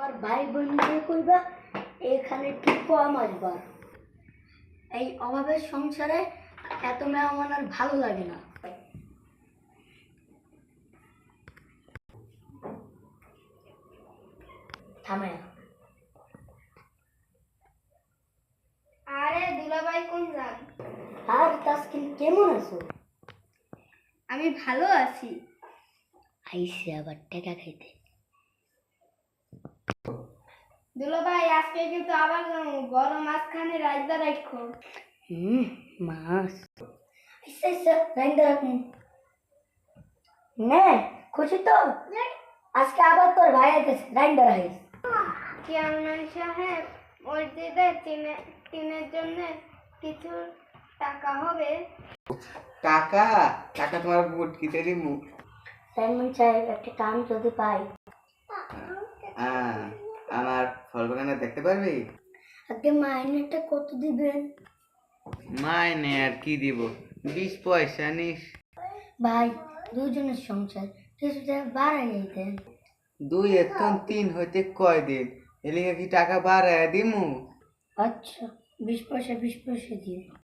আর ভাই বোনকে কইবা এখানে কি কম আসবা। এই অভাবের সংসারে এত মেহমান আর ভালো লাগে না। থামে। আরে দুলাভাই কোন যান? আর তাসকিন কেমন আছো? আমি ভালো আছি। আইসে আবার টাকা খাইতে। দুলাভাই আজকে কিন্তু আবার বড় মাছখানে রাইদা রাখো। মাছ আচ্ছা আচ্ছা রাইন্দা রাখুন। নে খুশি তো? আজকে আবার তোর ভাই আইতেছে, রাইন্দা রাখিস। চেয়ারম্যান সাহেব মসজিদে টিনের জন্য কিছু টাকা হবে? টাকা টাকা তোমার বুট কিতে দিমু। চেয়ারম্যান সাহেব একটা কাম যদি পাই। আমার ফল বাগানে দেখতে পারবি? আগে মাইনেটা কত দিবেন? মাইনে আর কি দিব, 20 পয়সা নিস। ভাই দুজনের সংসার কিছুটা বাড়াই যাইতেন। 2 এখন 3 হইতে কয় দিন, এলিগে কি টাকা বাড়ায় দিমু? আচ্ছা 20 পয়সা 20 পয়সা দিয়ে